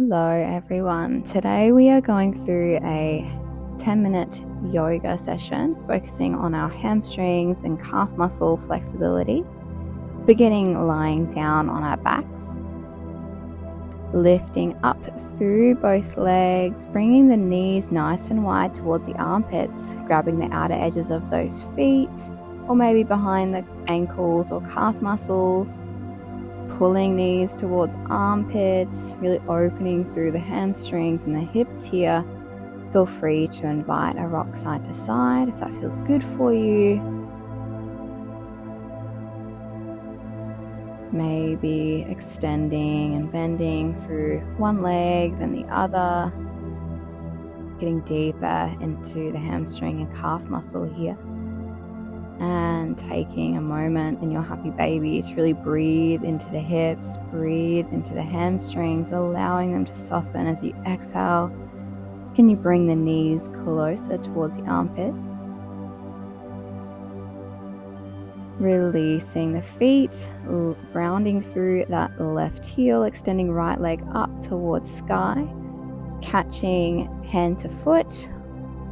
Hello everyone. Today we are going through a 10-minute yoga session focusing on our hamstrings and calf muscle flexibility, beginning lying down on our backs, lifting up through both legs, bringing the knees nice and wide towards the armpits, grabbing the outer edges of those feet or maybe behind the ankles or calf muscles, pulling knees towards armpits, really opening through the hamstrings and the hips here. Feel free to invite a rock side to side if that feels good for you. Maybe extending and bending through one leg, then the other, getting deeper into the hamstring and calf muscle here. And taking a moment in your happy baby to really breathe into the hips, breathe into the hamstrings, allowing them to soften as you exhale. Can you bring the knees closer towards the armpits? Releasing the feet, grounding through that left heel, extending right leg up towards sky, catching hand to foot.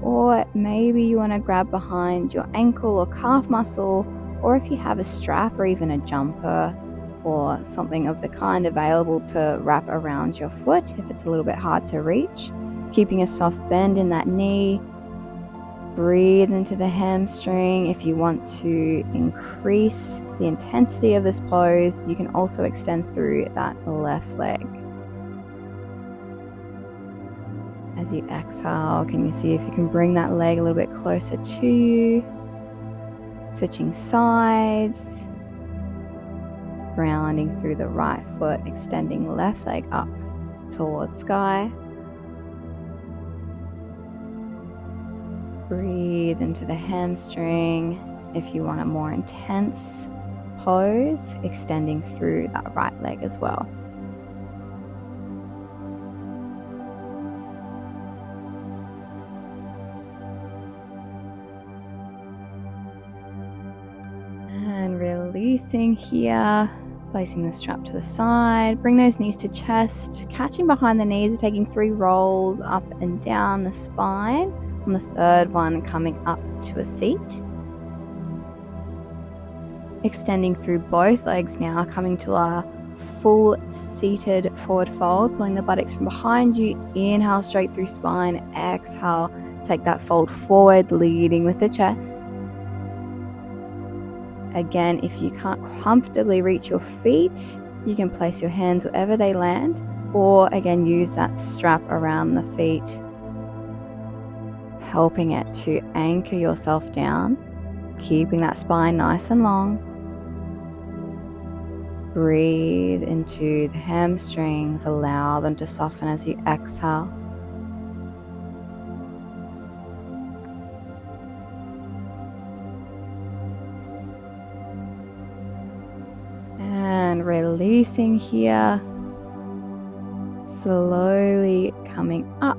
Or maybe you want to grab behind your ankle or calf muscle, or if you have a strap or even a jumper or something of the kind available to wrap around your foot if it's a little bit hard to reach, keeping a soft bend in that knee. Breathe into the hamstring. If you want to increase the intensity of this pose, you can also extend through that left leg. As you exhale, can you see if you can bring that leg a little bit closer to you? Switching sides, grounding through the right foot, extending left leg up towards sky. Breathe into the hamstring. If you want a more intense pose, extending through that right leg as well. And releasing here, placing the strap to the side, bring those knees to chest, catching behind the knees. We're taking 3 rolls up and down the spine. On the third one, coming up to a seat. Extending through both legs now, coming to our full seated forward fold, pulling the buttocks from behind you. Inhale straight through spine, exhale, take that fold forward, leading with the chest. Again, if you can't comfortably reach your feet, you can place your hands wherever they land, or again, use that strap around the feet, helping it to anchor yourself down, keeping that spine nice and long. Breathe into the hamstrings, allow them to soften as you exhale. And releasing here, slowly coming up,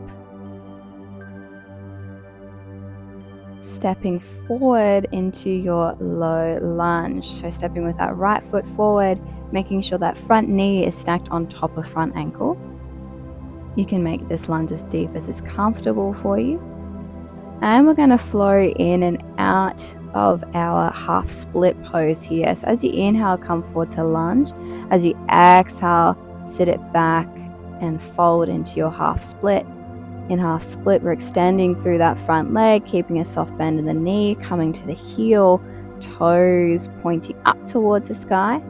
stepping forward into your low lunge. So stepping with that right foot forward, making sure that front knee is stacked on top of front ankle. You can make this lunge as deep as is comfortable for you. And we're going to flow in and out of our half split pose here. So as you inhale, come forward to lunge. As you exhale, sit it back and fold into your half split. In half split, we're extending through that front leg, keeping a soft bend in the knee, coming to the heel, toes pointing up towards the sky.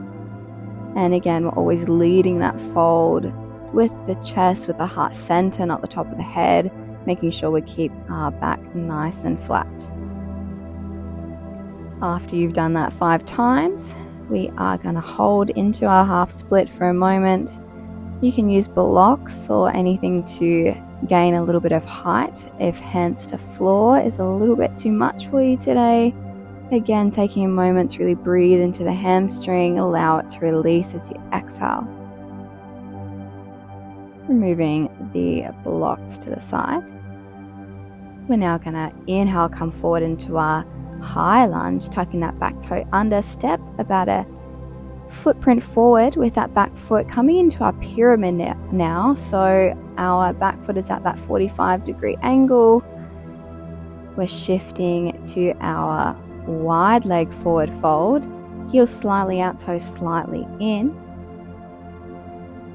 And again, we're always leading that fold with the chest, with the heart center, not the top of the head, making sure we keep our back nice and flat. After you've done that 5 times, we are going to hold into our half split for a moment. You can use blocks or anything to gain a little bit of height if hands to floor is a little bit too much for you today. Again, taking a moment to really breathe into the hamstring, allow it to release as you exhale. Removing the blocks to the side. We're now going to inhale, come forward into our high lunge, tucking that back toe under, step about a footprint forward with that back foot, coming into our pyramid now. So our back foot is at that 45-degree angle. We're shifting to our wide leg forward fold. Heels slightly out, toes slightly in.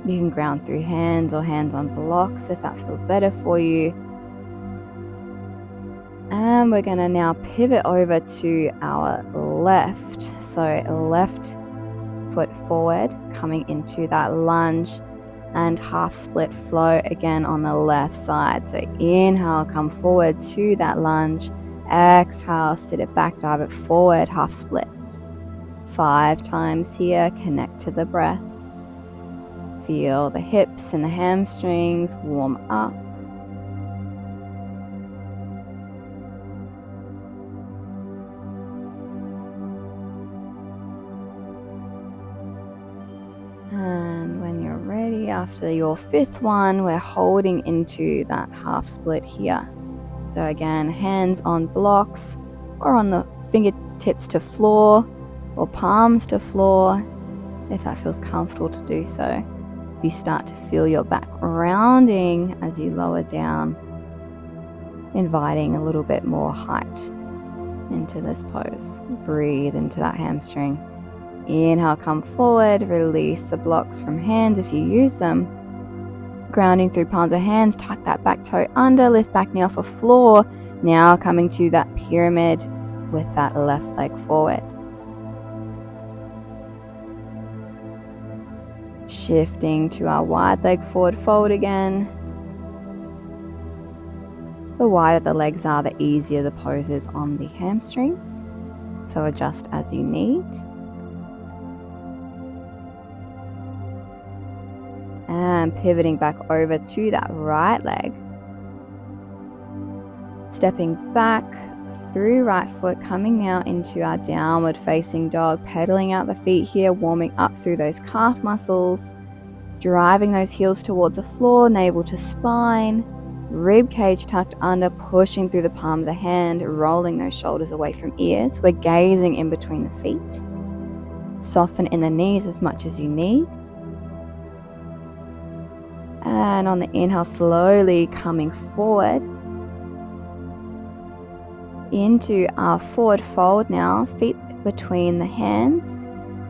You can ground through hands or hands on blocks if that feels better for you. And we're going to now pivot over to our left. So left foot forward, coming into that lunge, and half split flow again on the left side. So inhale, come forward to that lunge. Exhale, sit it back, dive it forward, half split. 5 times here, connect to the breath. Feel the hips and the hamstrings warm up. And when you're ready, after your 5th one, we're holding into that half split here. So again, hands on blocks or on the fingertips to floor or palms to floor, if that feels comfortable to do so. You start to feel your back rounding as you lower down, inviting a little bit more height into this pose. Breathe into that hamstring. Inhale, come forward, release the blocks from hands if you use them. Grounding through palms of hands, tuck that back toe under, lift back knee off the floor. Now coming to that pyramid with that left leg forward. Shifting to our wide leg forward fold again. The wider the legs are, the easier the pose is on the hamstrings. So adjust as you need. And pivoting back over to that right leg. Stepping back through right foot, coming now into our downward facing dog, pedaling out the feet here, warming up through those calf muscles, driving those heels towards the floor, navel to spine, rib cage tucked under, pushing through the palm of the hand, rolling those shoulders away from ears. We're gazing in between the feet. Soften in the knees as much as you need. And on the inhale, slowly coming forward into our forward fold now, feet between the hands.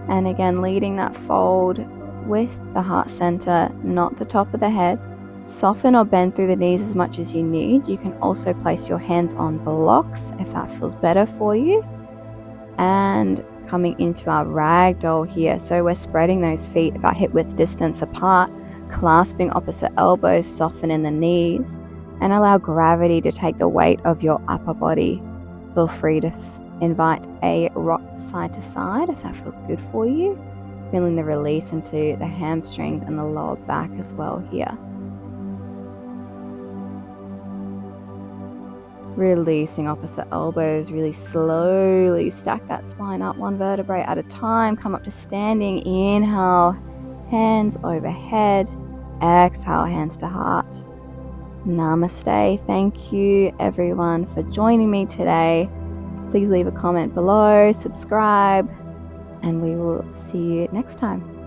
And again, leading that fold with the heart center, not the top of the head. Soften or bend through the knees as much as you need. You can also place your hands on blocks if that feels better for you. And coming into our ragdoll here. So we're spreading those feet about hip width distance apart, clasping opposite elbows, soften in the knees, and allow gravity to take the weight of your upper body. Feel free to invite a rock side to side if that feels good for you. Feeling the release into the hamstrings and the lower back as well here. Releasing opposite elbows, really slowly stack that spine up 1 vertebrae at a time. Come up to standing. Inhale, hands overhead. Exhale, hands to heart. Namaste. Thank you everyone for joining me today. Please leave a comment below, subscribe, and we will see you next time.